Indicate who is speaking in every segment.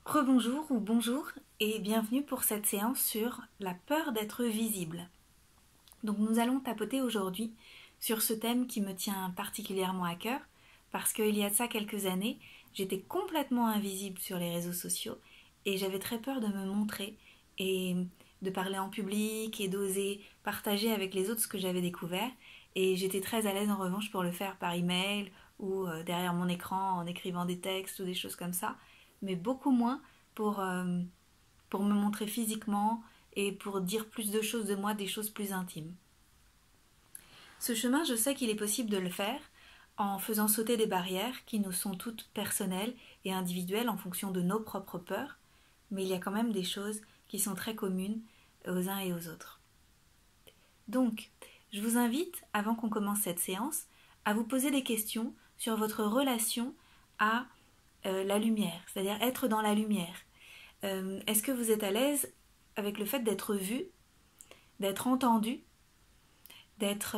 Speaker 1: Rebonjour ou bonjour et bienvenue pour cette séance sur la peur d'être visible. Donc nous allons tapoter aujourd'hui sur ce thème qui me tient particulièrement à cœur parce qu'il y a de ça quelques années, j'étais complètement invisible sur les réseaux sociaux et j'avais très peur de me montrer et de parler en public et d'oser partager avec les autres ce que j'avais découvert, et j'étais très à l'aise en revanche pour le faire par email ou derrière mon écran en écrivant des textes ou des choses comme ça, mais beaucoup moins pour, euh, pour me montrer physiquement et pour dire plus de choses de moi, des choses plus intimes. Ce chemin, je sais qu'il est possible de le faire en faisant sauter des barrières qui nous sont toutes personnelles et individuelles en fonction de nos propres peurs, mais il y a quand même des choses qui sont très communes aux uns et aux autres. Donc, je vous invite, avant qu'on commence cette séance, à vous poser des questions sur votre relation à la lumière, c'est-à-dire être dans la lumière. Est-ce que vous êtes à l'aise avec le fait d'être vu, d'être entendu, d'être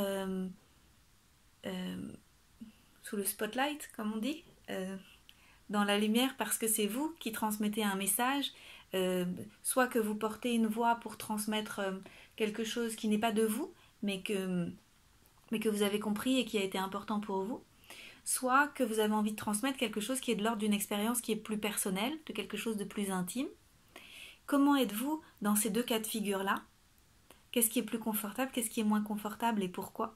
Speaker 1: sous le spotlight, comme on dit, dans la lumière parce que c'est vous qui transmettez un message, soit que vous portez une voix pour transmettre quelque chose qui n'est pas de vous, mais que vous avez compris et qui a été important pour vous, soit que vous avez envie de transmettre quelque chose qui est de l'ordre d'une expérience qui est plus personnelle, de quelque chose de plus intime. Comment êtes-vous dans ces deux cas de figure-là? Qu'est-ce qui est plus confortable, qu'est-ce qui est moins confortable et pourquoi?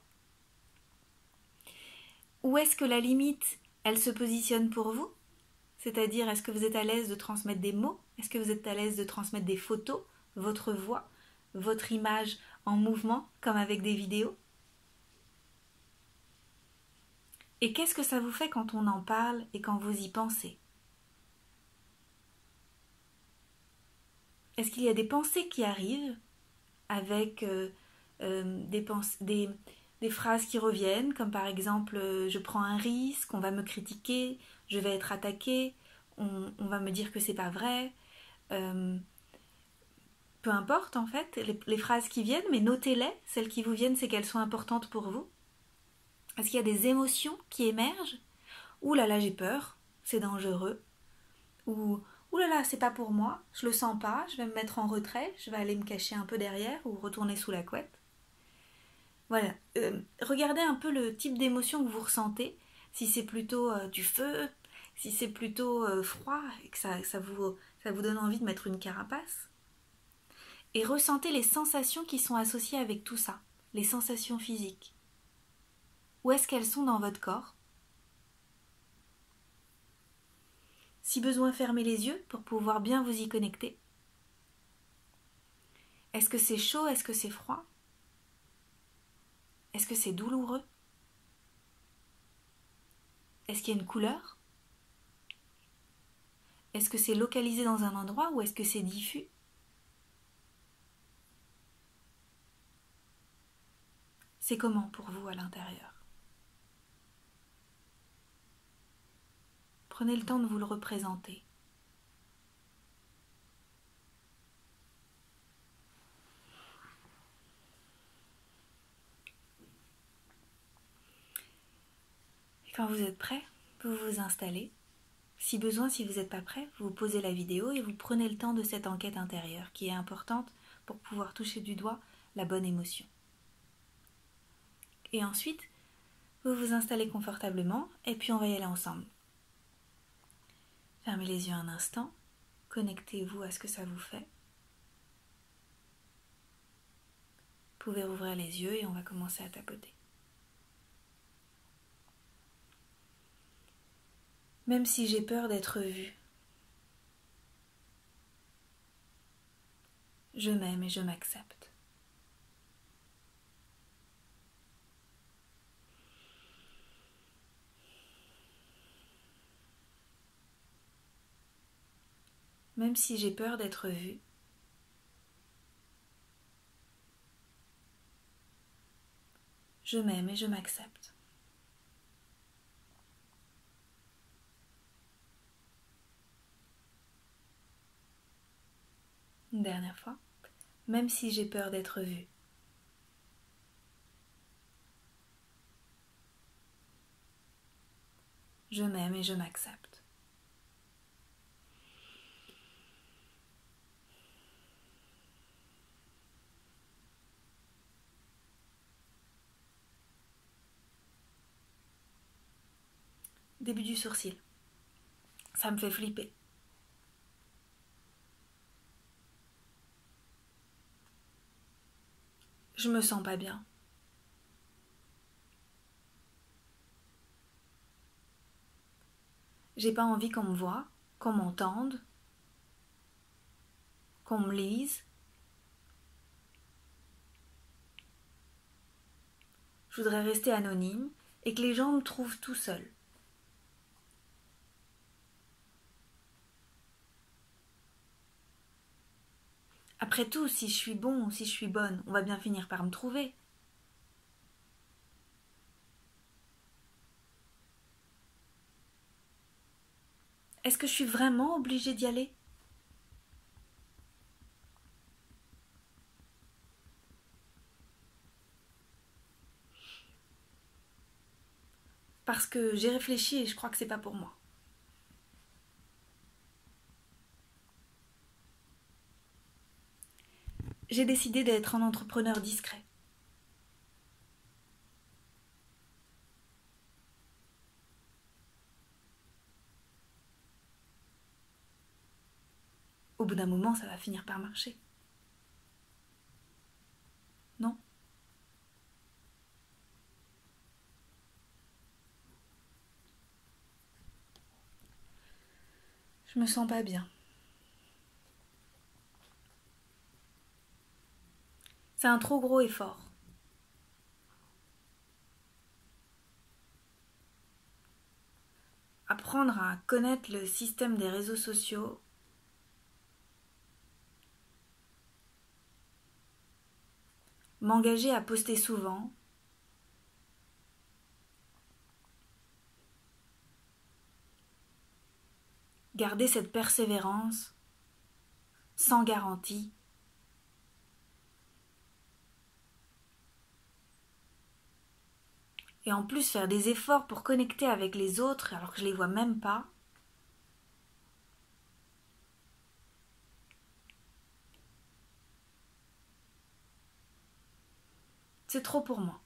Speaker 1: Où est-ce que la limite, elle se positionne pour vous? C'est-à-dire, est-ce que vous êtes à l'aise de transmettre des mots? Est-ce que vous êtes à l'aise de transmettre des photos, votre voix, votre image en mouvement, comme avec des vidéos? Et qu'est-ce que ça vous fait quand on en parle et quand vous y pensez? Est-ce qu'il y a des pensées qui arrivent avec des phrases qui reviennent, comme par exemple je prends un risque, on va me critiquer, je vais être attaqué, on va me dire que c'est pas vrai. Euh, Peu importe en fait les phrases qui viennent, mais notez-les, celles qui vous viennent, c'est qu'elles sont importantes pour vous. Est-ce qu'il y a des émotions qui émergent? Ouh là là, j'ai peur, c'est dangereux. Ou ouh là là, c'est pas pour moi, je le sens pas, je vais me mettre en retrait, je vais aller me cacher un peu derrière ou retourner sous la couette. Voilà, regardez un peu le type d'émotion que vous ressentez, si c'est plutôt du feu, si c'est plutôt froid et que ça vous donne envie de mettre une carapace. Et ressentez les sensations qui sont associées avec tout ça, les sensations physiques. Où est-ce qu'elles sont dans votre corps? Si besoin, fermez les yeux pour pouvoir bien vous y connecter. Est-ce que c'est chaud? Est-ce que c'est froid? Est-ce que c'est douloureux? Est-ce qu'il y a une couleur? Est-ce que c'est localisé dans un endroit ou est-ce que c'est diffus? C'est comment pour vous à l'intérieur? Prenez le temps de vous le représenter. Et quand vous êtes prêt, vous vous installez. Si besoin, si vous n'êtes pas prêt, vous posez la vidéo et vous prenez le temps de cette enquête intérieure qui est importante pour pouvoir toucher du doigt la bonne émotion. Et ensuite, vous vous installez confortablement et puis on va y aller ensemble. Fermez les yeux un instant, connectez-vous à ce que ça vous fait. Vous pouvez rouvrir les yeux et on va commencer à tapoter. Même si j'ai peur d'être vue, je m'aime et je m'accepte. Même si j'ai peur d'être vue, je m'aime et je m'accepte. Une dernière fois. Même si j'ai peur d'être vue, je m'aime et je m'accepte. début du sourcil. Ça me fait flipper. Je me sens pas bien. J'ai pas envie qu'on me voie, qu'on m'entende, qu'on me lise. Je voudrais rester anonyme et que les gens me trouvent tout seul. Après tout, si je suis bon ou si je suis bonne, on va bien finir par me trouver. Est-ce que je suis vraiment obligée d'y aller? Parce que j'ai réfléchi et je crois que c'est pas pour moi. J'ai décidé d'être un entrepreneur discret. Au bout d'un moment, ça va finir par marcher. Non? Je me sens pas bien. C'est un trop gros effort. Apprendre à connaître le système des réseaux sociaux, m'engager à poster souvent, garder cette persévérance sans garantie. Et en plus faire des efforts pour connecter avec les autres alors que je les vois même pas. C'est trop pour moi.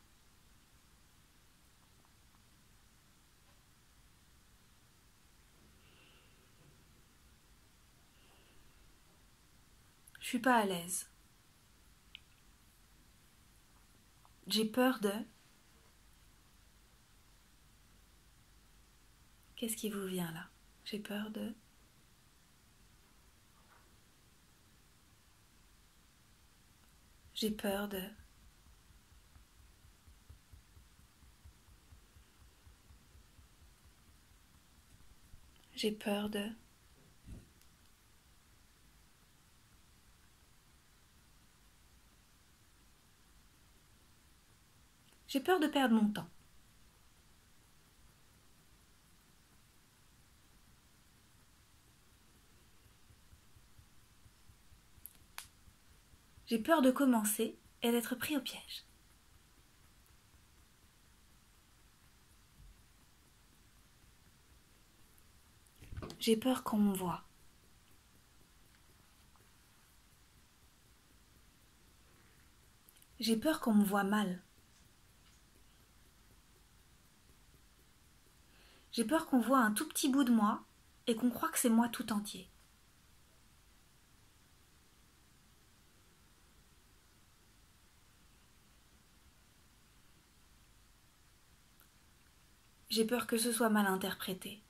Speaker 1: Je suis pas à l'aise. J'ai peur de... Qu'est-ce qui vous vient là? J'ai peur de... J'ai peur de... J'ai peur de... J'ai peur de perdre mon temps. J'ai peur de commencer et d'être pris au piège. J'ai peur qu'on me voie. J'ai peur qu'on me voie mal. J'ai peur qu'on voit un tout petit bout de moi et qu'on croit que c'est moi tout entier. J'ai peur que ce soit mal interprété.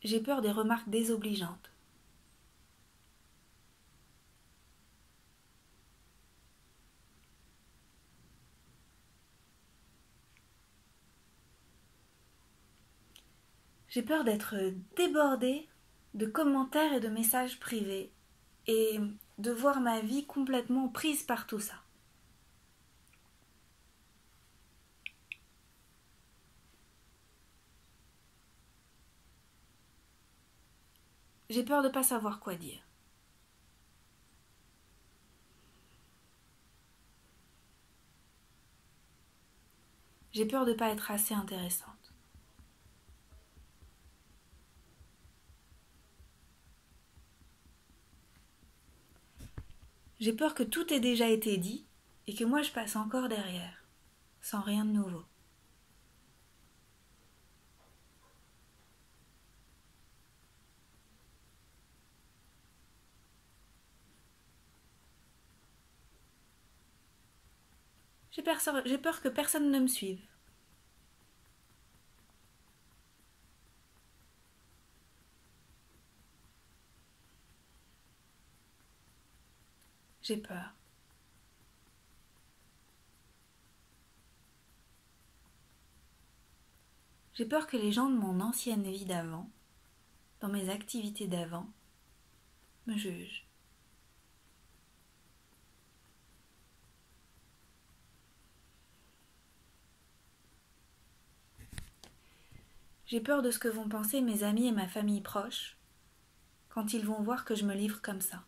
Speaker 1: J'ai peur des remarques désobligeantes. J'ai peur d'être débordée de commentaires et de messages privés et de voir ma vie complètement prise par tout ça. J'ai peur de ne pas savoir quoi dire. J'ai peur de ne pas être assez intéressante. J'ai peur que tout ait déjà été dit et que moi je passe encore derrière, sans rien de nouveau. J'ai peur que personne ne me suive. J'ai peur. J'ai peur que les gens de mon ancienne vie d'avant, dans mes activités d'avant, me jugent. J'ai peur de ce que vont penser mes amis et ma famille proche quand ils vont voir que je me livre comme ça.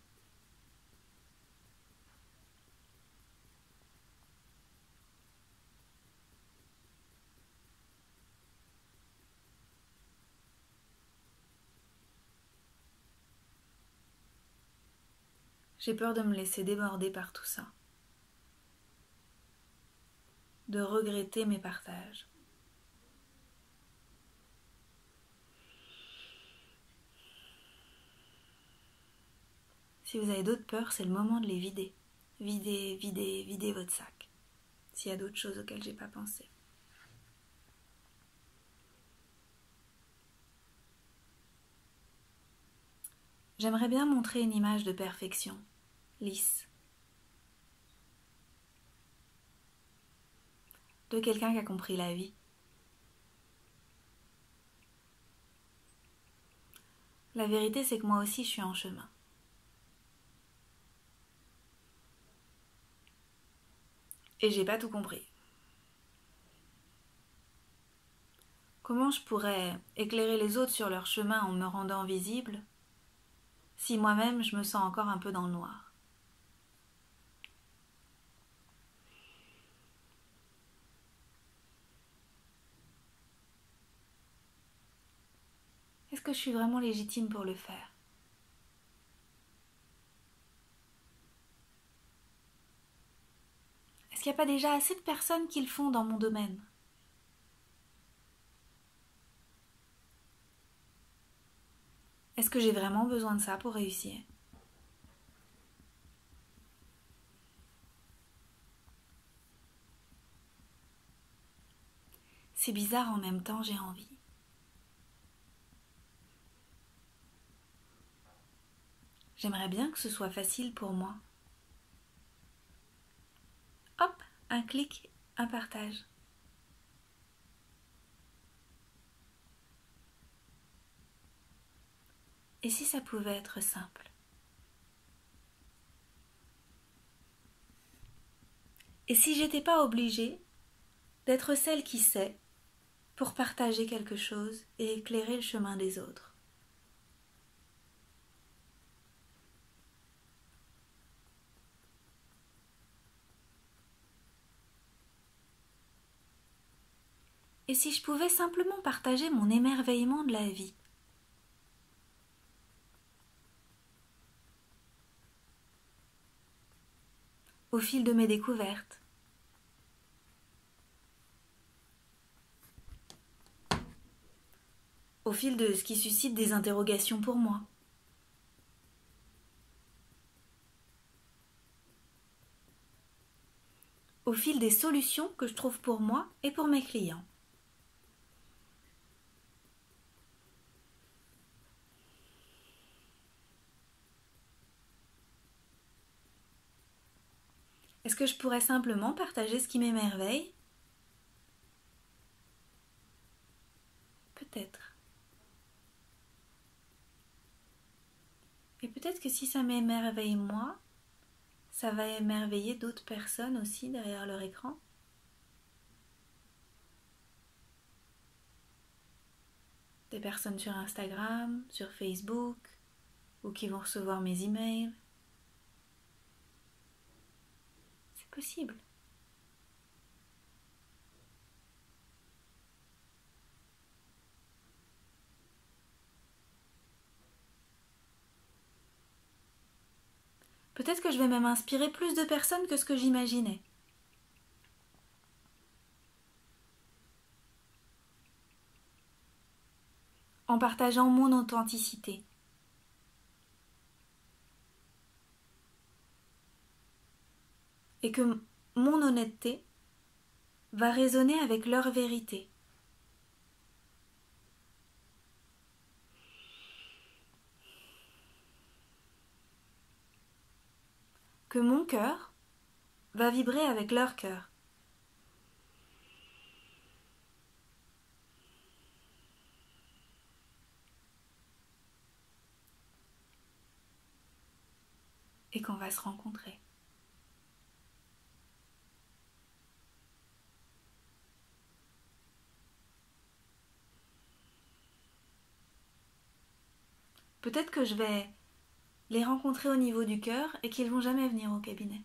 Speaker 1: J'ai peur de me laisser déborder par tout ça, de regretter mes partages. Si vous avez d'autres peurs, c'est le moment de les vider. Videz votre sac. S'il y a d'autres choses auxquelles j'ai pas pensé. J'aimerais bien montrer une image de perfection, lisse, de quelqu'un qui a compris la vie. La vérité, c'est que moi aussi, je suis en chemin. Et j'ai pas tout compris. Comment je pourrais éclairer les autres sur leur chemin en me rendant visible si moi-même je me sens encore un peu dans le noir? Est-ce que je suis vraiment légitime pour le faire? Est-ce qu'il n'y a pas déjà assez de personnes qui le font dans mon domaine? Est-ce que j'ai vraiment besoin de ça pour réussir? C'est bizarre, en même temps, j'ai envie. J'aimerais bien que ce soit facile pour moi. Hop, un clic, un partage. Et si ça pouvait être simple? Et si j'étais pas obligée d'être celle qui sait pour partager quelque chose et éclairer le chemin des autres? Et si je pouvais simplement partager mon émerveillement de la vie? Au fil de mes découvertes, au fil de ce qui suscite des interrogations pour moi. Au fil des solutions que je trouve pour moi et pour mes clients. Est-ce que je pourrais simplement partager ce qui m'émerveille? Peut-être. Et peut-être que si ça m'émerveille moi, ça va émerveiller d'autres personnes aussi derrière leur écran. Des personnes sur Instagram, sur Facebook, ou qui vont recevoir mes emails. C'est possible. Peut-être que je vais même inspirer plus de personnes que ce que j'imaginais. En partageant mon authenticité. Et que mon honnêteté va résonner avec leur vérité. Que mon cœur va vibrer avec leur cœur. Et qu'on va se rencontrer. Peut-être que je vais les rencontrer au niveau du cœur et qu'ils vont jamais venir au cabinet.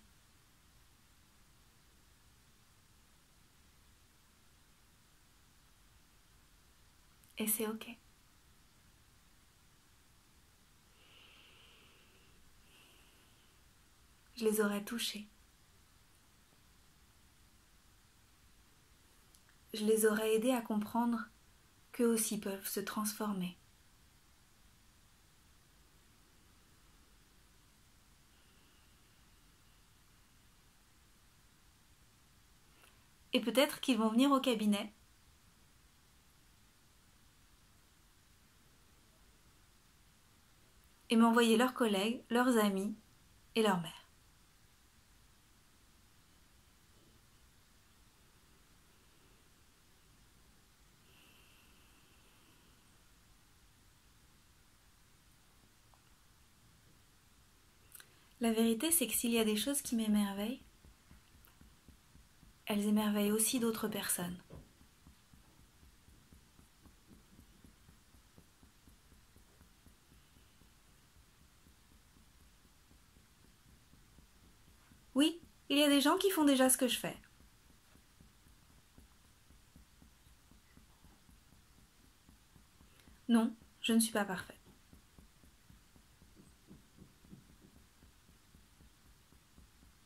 Speaker 1: Et c'est ok. Je les aurais touchés. Je les aurais aidés à comprendre qu'eux aussi peuvent se transformer. Et peut-être qu'ils vont venir au cabinet et m'envoyer leurs collègues, leurs amis et leur mère. La vérité, c'est que s'il y a des choses qui m'émerveillent, elles émerveillent aussi d'autres personnes. Oui, il y a des gens qui font déjà ce que je fais. Non, je ne suis pas parfaite.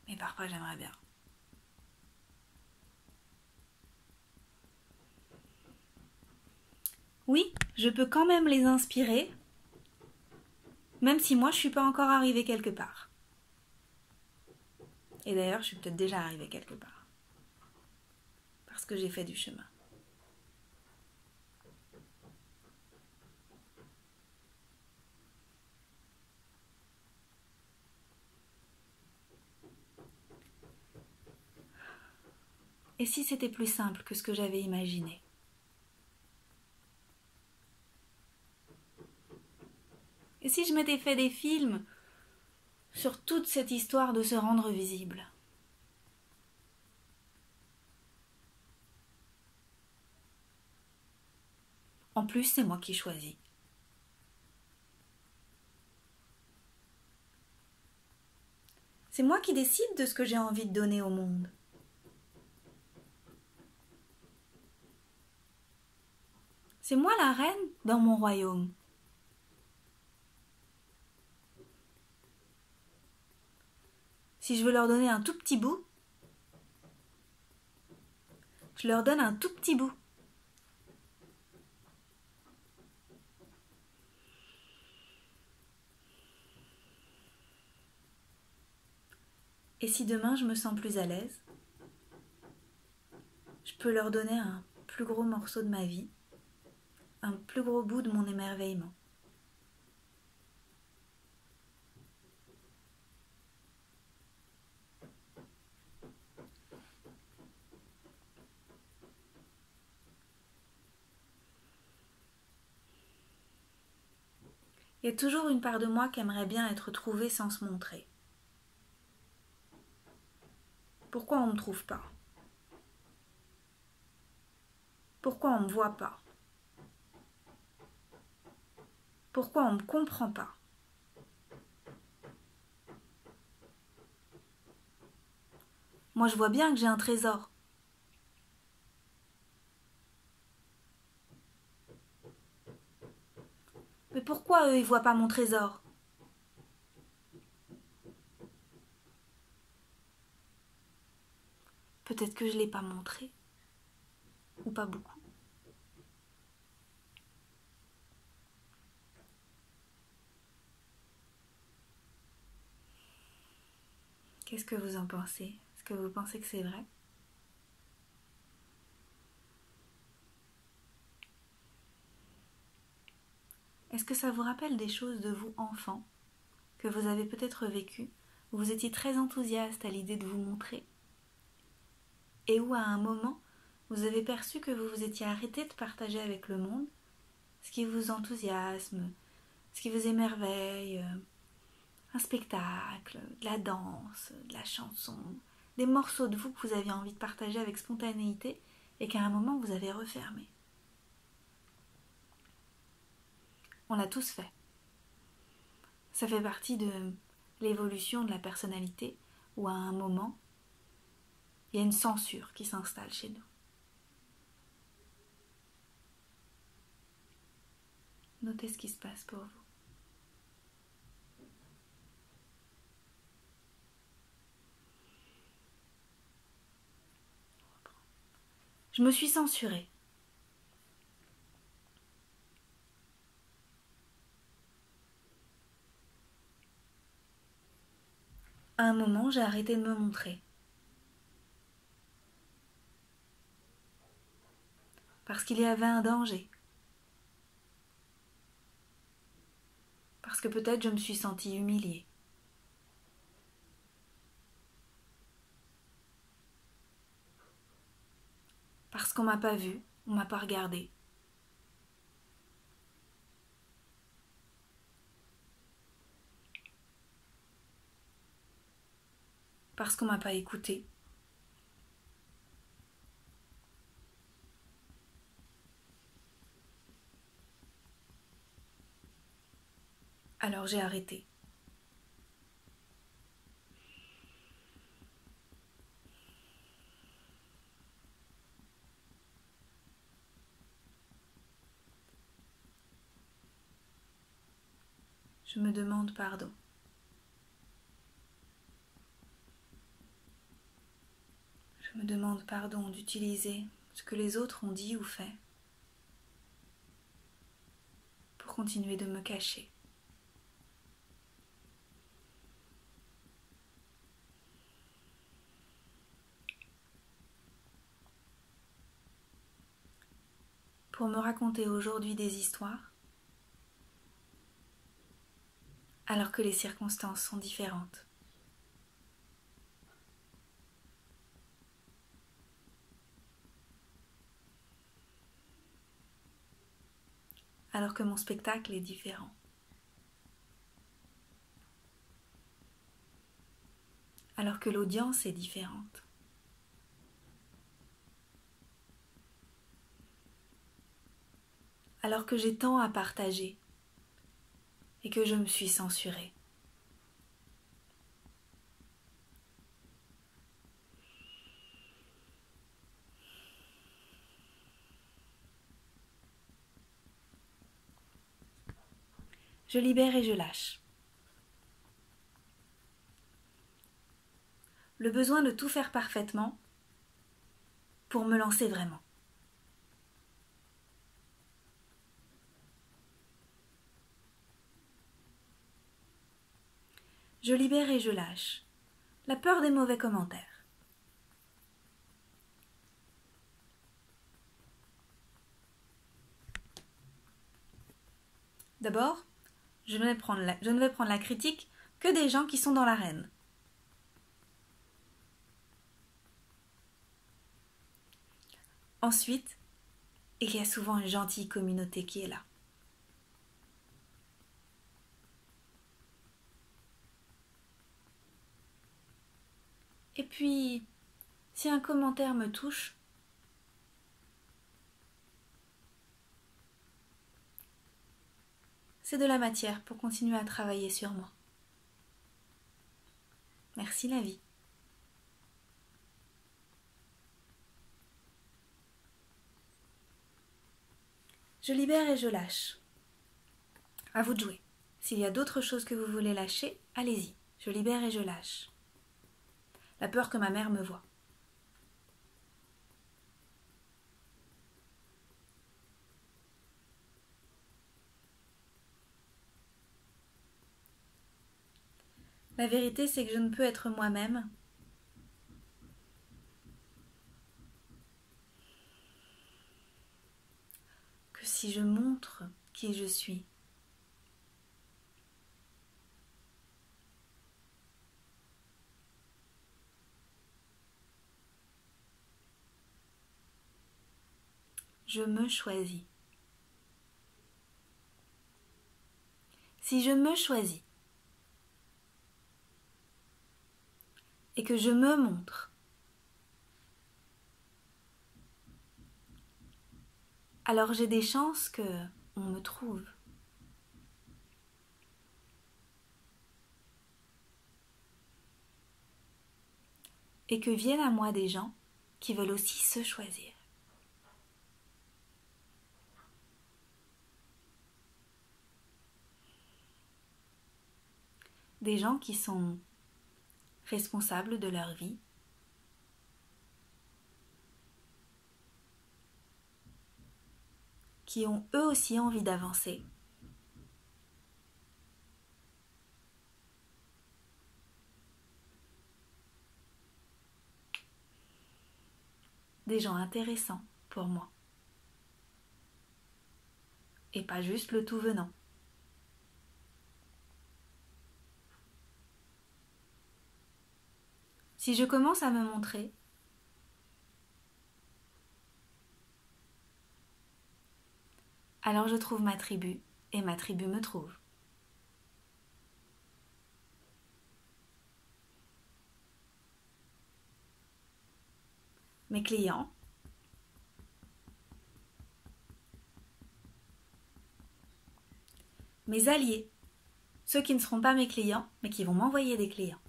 Speaker 1: Mais parfois j'aimerais bien. Oui, je peux quand même les inspirer, même si moi je suis pas encore arrivée quelque part. Et d'ailleurs, je suis peut-être déjà arrivée quelque part. Parce que j'ai fait du chemin. Et si c'était plus simple que ce que j'avais imaginé? Et si je m'étais fait des films sur toute cette histoire de se rendre visible? En plus, c'est moi qui choisis. C'est moi qui décide de ce que j'ai envie de donner au monde. C'est moi la reine dans mon royaume. Si je veux leur donner un tout petit bout, je leur donne un tout petit bout. Et si demain je me sens plus à l'aise, je peux leur donner un plus gros morceau de ma vie, un plus gros bout de mon émerveillement. Il y a toujours une part de moi qui aimerait bien être trouvée sans se montrer. Pourquoi on ne me trouve pas? Pourquoi on ne me voit pas? Pourquoi on ne me comprend pas? Moi, je vois bien que j'ai un trésor. Mais pourquoi eux, ils voient pas mon trésor? Peut-être que je ne l'ai pas montré, ou pas beaucoup. Qu'est-ce que vous en pensez? Est-ce que vous pensez que c'est vrai? Est-ce que ça vous rappelle des choses de vous enfant que vous avez peut-être vécues, où vous étiez très enthousiaste à l'idée de vous montrer, et où à un moment vous avez perçu que vous vous étiez arrêté de partager avec le monde ce qui vous enthousiasme, ce qui vous émerveille, un spectacle, de la danse, de la chanson, des morceaux de vous que vous aviez envie de partager avec spontanéité et qu'à un moment vous avez refermé. On l'a tous fait. Ça fait partie de l'évolution de la personnalité où à un moment, il y a une censure qui s'installe chez nous. Notez ce qui se passe pour vous. Je me suis censurée. À un moment, j'ai arrêté de me montrer. Parce qu'il y avait un danger. Parce que peut-être je me suis sentie humiliée. Parce qu'on m'a pas vue, on m'a pas regardée. Parce qu'on m'a pas écoutée. Alors j'ai arrêté. Je me demande pardon. Je me demande pardon d'utiliser ce que les autres ont dit ou fait pour continuer de me cacher. Pour me raconter aujourd'hui des histoires alors que les circonstances sont différentes. Alors que mon spectacle est différent. Alors que l'audience est différente. Alors que j'ai tant à partager et que je me suis censurée. Je libère et je lâche. Le besoin de tout faire parfaitement pour me lancer vraiment. Je libère et je lâche. La peur des mauvais commentaires. D'abord, je ne vais prendre la critique que des gens qui sont dans l'arène. Ensuite, il y a souvent une gentille communauté qui est là. Et puis, si un commentaire me touche, c'est de la matière pour continuer à travailler sur moi. Merci la vie. Je libère et je lâche. À vous de jouer. S'il y a d'autres choses que vous voulez lâcher, allez-y. Je libère et je lâche. La peur que ma mère me voie. La vérité, c'est que je ne peux être moi-même que si je montre qui je suis. Je me choisis. Si je me choisis et que je me montre, alors j'ai des chances que on me trouve. Et que viennent à moi des gens qui veulent aussi se choisir. Des gens qui sont responsables de leur vie, qui ont eux aussi envie d'avancer. Des gens intéressants pour moi. Et pas juste le tout venant. Si je commence à me montrer, alors je trouve ma tribu et ma tribu me trouve. Mes clients, mes alliés, ceux qui ne seront pas mes clients, mais qui vont m'envoyer des clients.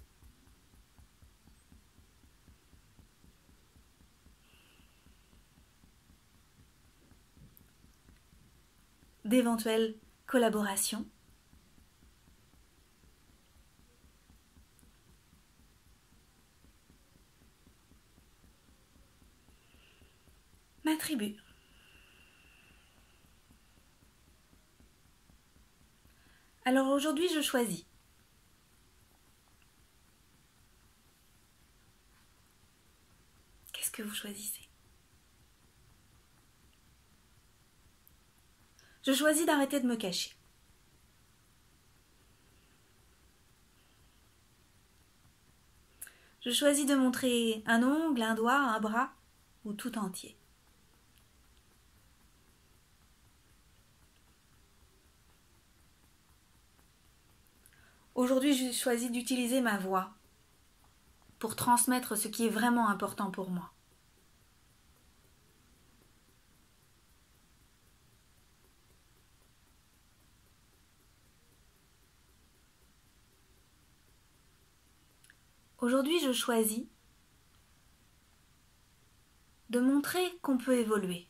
Speaker 1: D'éventuelles collaborations. Ma tribu. Alors aujourd'hui, je choisis. Qu'est-ce que vous choisissez? Je choisis d'arrêter de me cacher. Je choisis de montrer un ongle, un doigt, un bras ou tout entier. Aujourd'hui, je choisis d'utiliser ma voix pour transmettre ce qui est vraiment important pour moi. Aujourd'hui, je choisis de montrer qu'on peut évoluer.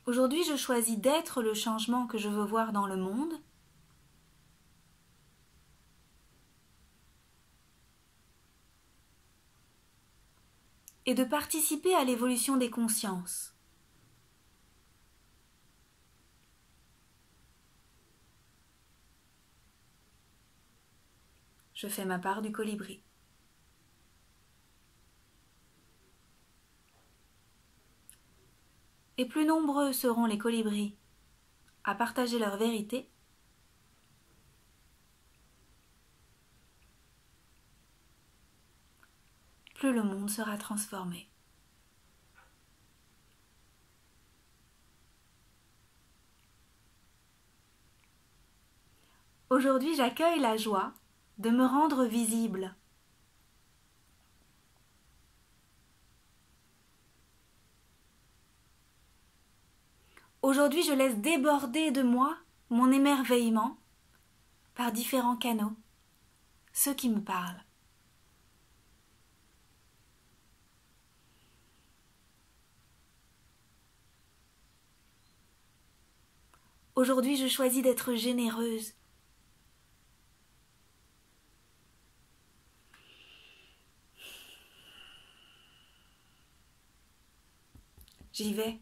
Speaker 1: Aujourd'hui, je choisis d'être le changement que je veux voir dans le monde et de participer à l'évolution des consciences. Je fais ma part du colibri. Et plus nombreux seront les colibris à partager leur vérité, plus le monde sera transformé. Aujourd'hui, j'accueille la joie de me rendre visible. Aujourd'hui, je laisse déborder de moi mon émerveillement par différents canaux, ceux qui me parlent. Aujourd'hui, je choisis d'être généreuse. J'y vais.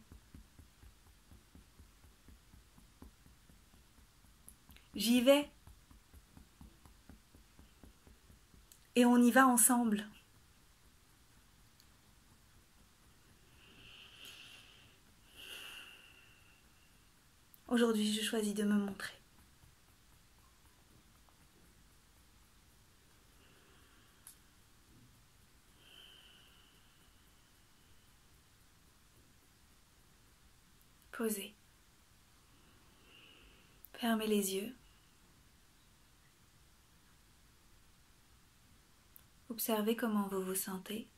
Speaker 1: J'y vais. Et on y va ensemble. Aujourd'hui, je choisis de me montrer. Posez. Fermez les yeux. Observez comment vous vous sentez.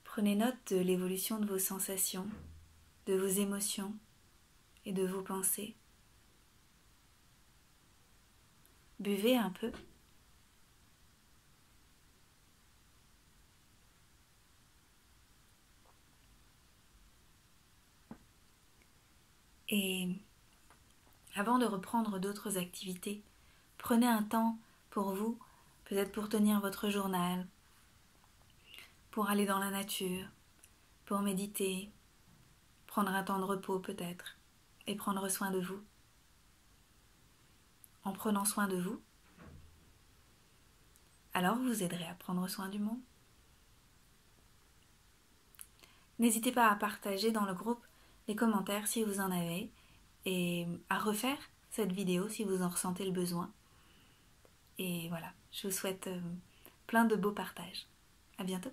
Speaker 1: Prenez note de l'évolution de vos sensations, de vos émotions et de vos pensées. Buvez un peu. Et avant de reprendre d'autres activités, prenez un temps pour vous, peut-être pour tenir votre journal, pour aller dans la nature, pour méditer, prendre un temps de repos peut-être, et prendre soin de vous. En prenant soin de vous, alors vous aiderez à prendre soin du monde. N'hésitez pas à partager dans le groupe les commentaires si vous en avez et à refaire cette vidéo si vous en ressentez le besoin. Et voilà, je vous souhaite plein de beaux partages. À bientôt.